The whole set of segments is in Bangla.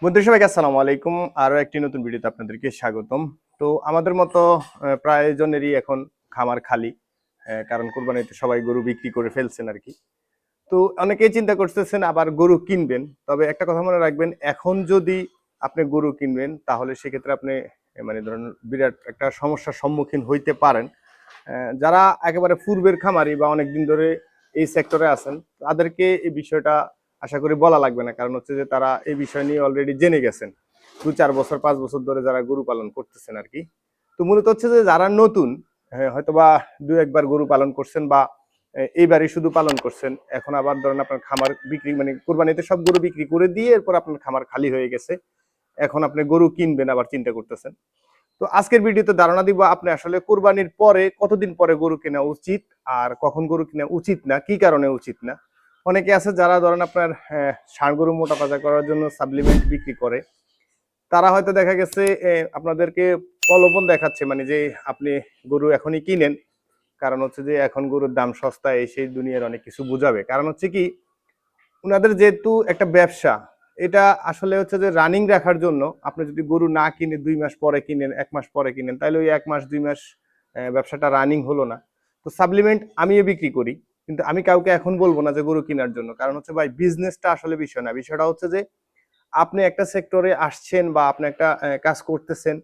বন্ধু সবাইকে আসসালামু আলাইকুম। আরো একটি নতুন ভিডিওতে আপনাদেরকে স্বাগতম। তো আমাদের মতো প্রায় জনেরই এখন খামার খালি, কারণ কুরবানিতে সবাই গরু বিক্রি করে ফেলছেন আর কি। তো অনেকেই চিন্তা করতেছেন আবার গরু কিনবেন, তবে একটা কথা মনে রাখবেন, এখন যদি আপনি গরু কিনবেন তাহলে সেক্ষেত্রে আপনি মানে ধরেন বিরাট একটা সমস্যার সম্মুখীন হইতে পারেন। যারা একেবারে পূর্বের খামারি বা অনেকদিন ধরে এই সেক্টরে আছেন, তাদেরকে এই বিষয়টা আশা করি বলা লাগবে না, কারণ হচ্ছে যে তারা এই বিষয় নিয়ে অলরেডি জেনে গেছেন। 2-4 বছর 5 বছর ধরে যারা গরু পালন করতেছেন আর কি। তো মূলত হচ্ছে যে যারা নতুন, হয়তো বা 2-1 বার গরু পালন করছেন বা এইবারই শুধু পালন করছেন, এখন আবার ধরেন আপনার খামার বিক্রি মানে কোরবানিতে সব গরু বিক্রি করে দিয়ে এরপর আপনার খামার খালি হয়ে গেছে, এখন আপনি গরু কিনবেন আবার চিন্তা করতেছেন। তো আজকের ভিডিওতে ধারণা দিব আপনি আসলে কুরবানির পরে কতদিন পরে গরু কেনা উচিত, আর কখন গরু কেনা উচিত না, কি কারণে উচিত না। অনেকে আছে যারা ধরেন আপনার ষাঁড় গরু মোটা তাজা করার জন্য সাপ্লিমেন্ট বিক্রি করে, তারা হয়তো দেখা গেছে আপনাদেরকে প্রলোভন দেখাচ্ছে, মানে যে আপনি গরু এখনই কিনেন, কারণ হচ্ছে যে এখন গরুর দাম সস্তা, এই সেই দুনিয়ার অনেক কিছু বুঝাবে। কারণ হচ্ছে কি, উনাদের যেহেতু একটা ব্যবসা, এটা আসলে হচ্ছে যে রানিং রাখার জন্য আপনি যদি গরু না কিনে 2 মাস পরে কিনেন, 1 মাস পরে কিনেন, তাহলে ওই 1 মাস 2 মাস ব্যবসাটা রানিং হলো না। তো সাপ্লিমেন্ট আমিও বিক্রি করি, কিন্তু আমি কাউকে এখন বলবো না যে গরু কেনার জন্য, কারণ হচ্ছে ভাই বিজনেসটা আসলে বিষয় না, বিষয়টা হচ্ছে যে আপনি একটা সেক্টরে আসছেন বা আপনি একটা কাজ করতেছেন,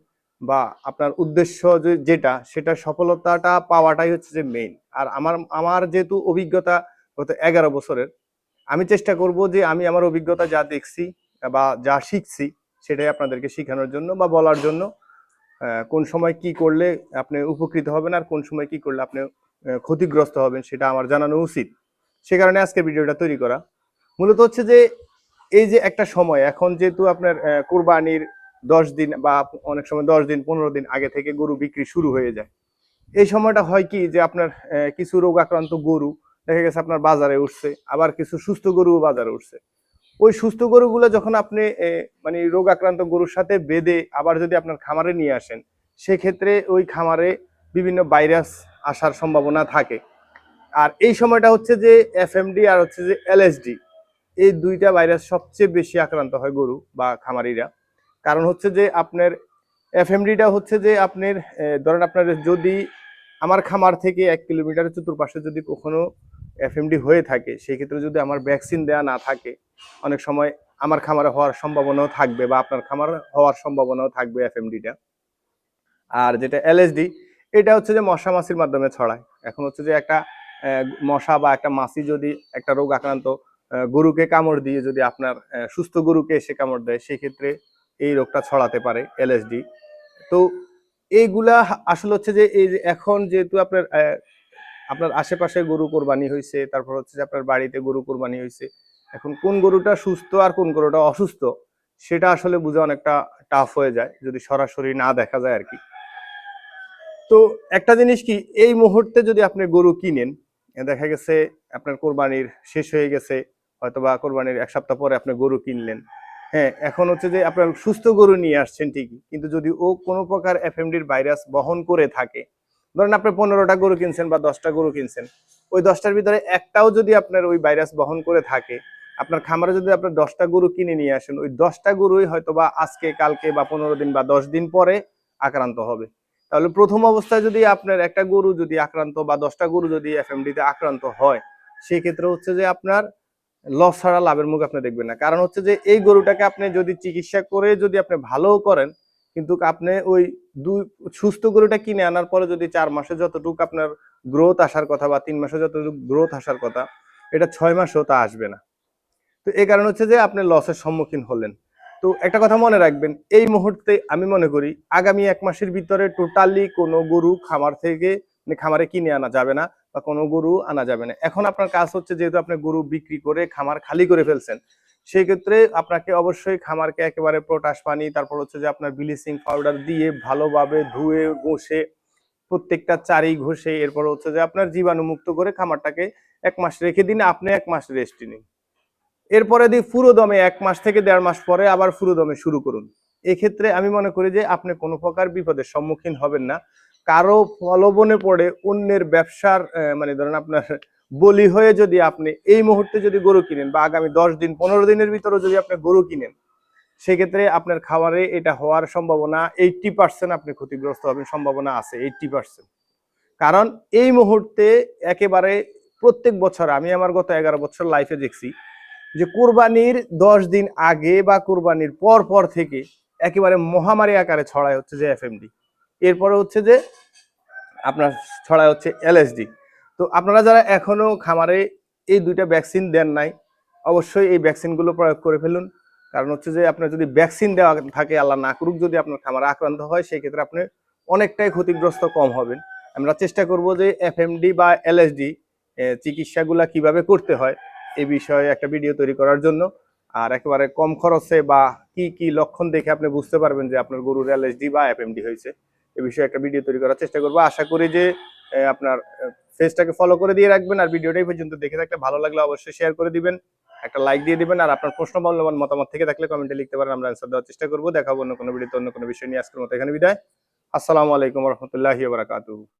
বা আপনার উদ্দেশ্য যেটা সেটা সফলতাটা পাওয়াটাই হচ্ছে যে মেইন। আর আমার আমার যেহেতু অভিজ্ঞতা গত 11 বছরের, আমি চেষ্টা করব যে আমি আমার অভিজ্ঞতা যা দেখছি বা যা শিখছি সেটাই আপনাদেরকে শেখানোর জন্য বা বলার জন্য। কোন সময় কি করলে আপনি উপকৃত হবেন আর কোন সময় কি করলে আপনি ক্ষতিগ্রস্ত হবেন সেটা আমার জানানো উচিত। সে কারণে আজকে ভিডিওটা তৈরি করা। মূলত হচ্ছে যে এই যে একটা সময়, এখন যেহেতু আপনার কুরবানির 10 দিন বা অনেক সময় 10 দিন 15 দিন আগে থেকে গরু বিক্রি শুরু হয়ে যায়। এই সময়টা হয় কি যে আপনার কিছু রোগ আক্রান্ত গরু দেখা গেছে আপনার বাজারে উঠছে, আবার কিছু সুস্থ গরু বাজারে উঠছে। ওই সুস্থ গরুগুলো যখন আপনি মানে রোগ আক্রান্ত গরুর সাথে বেঁধে আবার যদি আপনার খামারে নিয়ে আসেন, সেক্ষেত্রে ওই খামারে বিভিন্ন ভাইরাস আসার সম্ভাবনা থাকে। আর এই সময়টা হচ্ছে যে এফএমডি আর হচ্ছে যে এলএসডি, এই দুইটা ভাইরাস সবচেয়ে বেশি আক্রান্ত হয় গরু বা খামারিরা। কারণ হচ্ছে যে আপনার এফএমডিটা হচ্ছে যে আপনার ধরেন আপনার যদি আমার খামার থেকে 1 কিলোমিটারের চতুর্পাশে যদি কখনো এফএমডি হয়ে থাকে, সেই ক্ষেত্রে যদি আমার ভ্যাকসিন দেওয়া না থাকে, অনেক সময় আমার খামারে হওয়ার সম্ভাবনাও থাকবে বা আপনার খামার হওয়ার সম্ভাবনাও থাকবে এফএমডিটা। আর যেটা এলএসডি, এটা হচ্ছে যে মশা মাছির মাধ্যমে ছড়ায়। এখন হচ্ছে যে একটা মশা বা একটা মাছি যদি একটা রোগ আক্রান্ত গরুকে কামড় দিয়ে যদি আপনার সুস্থ গরুকে এসে কামড় দেয়, সেক্ষেত্রে এই রোগটা ছড়াতে পারে এলএসডি। তো এইগুলা আসলে হচ্ছে যে এই যে এখন যেহেতু আপনার আপনার আশেপাশে গরু কোরবানি হয়েছে, তারপর হচ্ছে যে আপনার বাড়িতে গরু কোরবানি হয়েছে, এখন কোন গরুটা সুস্থ আর কোন গরুটা অসুস্থ সেটা আসলে বোঝা অনেকটা টাফ হয়ে যায় যদি সরাসরি না দেখা যায় আর কি। তো একটা জিনিস কি, এই মুহূর্তে যদি আপনি গরু কিনেন, দেখা গেছে আপনার কোরবানির শেষ হয়ে গেছে, হয়তোবা কোরবানির 1 সপ্তাহ পরে আপনি গরু কিনলেন। হ্যাঁ, এখন হচ্ছে যে আপনার সুস্থ গরু নিয়ে আসছেন ঠিকই, কিন্তু যদি ও কোনো প্রকার এফএমডির ভাইরাস বহন করে থাকে, ধরেন আপনি 15টা গরু কিনছেন বা 10টা গরু কিনছেন, ওই 10টার ভিতরে একটাও যদি আপনার ওই ভাইরাস বহন করে থাকে, আপনার খামারে যদি আপনার 10টা গরু কিনে নিয়ে আসেন, ওই 10টা গরুই হয়তোবা আজকে কালকে বা 15 দিন বা 10 দিন পরে আক্রান্ত হবে। তাহলে প্রথম অবস্থায় যদি আপনার একটা গরু যদি আক্রান্ত বা 10টা গরু যদি এফএমডিতে আক্রান্ত হয়, সেই ক্ষেত্রে হচ্ছে যে আপনার লস ছাড়া লাভের মুখ আপনি দেখবেন না। কারণ হচ্ছে যে এই গরুটাকে আপনি যদি চিকিৎসা করে যদি আপনি ভালো করেন, কিন্তু আপনি ওই দুই সুস্থ গরুটা কিনে আনার পরে যদি 4 মাসে যতটুকু আপনার গ্রোথ আসার কথা বা 3 মাসে যতটুকু গ্রোথ আসার কথা, এটা 6 মাসেও তা আসবে না। তো এই কারণ হচ্ছে যে আপনি লসের সম্মুখীন হলেন। তো একটা কথা মনে রাখবেন, এই মুহূর্তে আমি মনে করি আগামী 1 মাসের ভিতরে টোটালি কোনো গরু খামার থেকে মানে খামারে কিনে আনা যাবে না বা কোনো গরু আনা যাবে না। এখন আপনার কাজ হচ্ছে, যেহেতু আপনি গরু বিক্রি করে খামার খালি করে ফেলছেন, সেই ক্ষেত্রে আপনাকে অবশ্যই খামারকে একেবারে পটাশ পানি, তারপর হচ্ছে যে আপনার ব্লিচিং পাউডার দিয়ে ভালোভাবে ধুয়ে ঘষে প্রত্যেকটা চারি ঘষে এরপর হচ্ছে যে আপনার জীবাণুমুক্ত করে খামারটাকে 1 মাস রেখে দিন, আপনি 1 মাস রেস্ট নিন। এরপরে দিয়ে পুরো দমে 1 মাস থেকে 1.5 মাস পরে আবার পুরো দমে শুরু করুন। এক্ষেত্রে আমি মনে করি যে আপনি কোনো প্রকার বিপদের সম্মুখীন হবেন না। কারো প্রলোভনে পড়ে অন্যের ব্যবসার মানে ধরেন আপনার বলি হয়ে যদি আপনি এই মুহূর্তে যদি গরু কিনেন বা আগামী 10 দিন 15 দিনের ভিতরে যদি আপনি গরু কিনেন, সেক্ষেত্রে আপনার খাবারে এটা হওয়ার সম্ভাবনা 80% আপনি ক্ষতিগ্রস্ত হবেন, সম্ভাবনা আছে 80%। কারণ এই মুহূর্তে একেবারে প্রত্যেক বছর আমি আমার গত 11 বছর লাইফে দেখছি যে কুরবানির 10 দিন আগে বা কুরবানির পর পর থেকে একেবারে মহামারী আকারে ছড়ায় হচ্ছে যে এফএমডি, এরপরে হচ্ছে যে আপনার ছড়ায় হচ্ছে এলএসডি। তো আপনারা যারা এখনো খামারে এই দুইটা ভ্যাকসিন দেন নাই, অবশ্যই এই ভ্যাকসিনগুলো প্রয়োগ করে ফেলুন। কারণ হচ্ছে যে আপনার যদি ভ্যাকসিন দেওয়া থাকে, আল্লাহ না করুক যদি আপনার খামারে আক্রান্ত হয়, সেই ক্ষেত্রে আপনি অনেকটাই ক্ষতিগ্রস্ত কম হবেন। আমরা চেষ্টা করব যে এফএমডি বা এলএসডি চিকিৎসাগুলা কিভাবে করতে হয় এই বিষয়ে একটা ভিডিও তৈরি করার জন্য। আর একেবারে কম খরচে বা কি কি লক্ষণ দেখে আপনি বুঝতে পারবেন যে আপনার গরুর এলএসডি বা এফএমডি হয়েছে, এ বিষয়ে একটা ভিডিও তৈরি করার চেষ্টা করবো। আশা করি যে আপনার পেজটাকে ফলো করে দিয়ে রাখবেন। আর ভিডিওটা এই পর্যন্ত দেখে থাকলে ভালো লাগলে অবশ্যই শেয়ার করে দিবেন, একটা লাইক দিয়ে দিবেন। আর আপনার প্রশ্ন মূল্যবান মতামত থেকে থাকলে কমেন্টে লিখতে পারেন, আমরা অ্যান্সার দেওয়ার চেষ্টা করবো। দেখাবো অন্য কোনো ভিডিওতে অন্য কোনো বিষয় নিয়ে। আজকের মতো এখানে বিদায়। আসসালামু আলাইকুম রহমতুল্লাহি ওয়া বারাকাতুহু।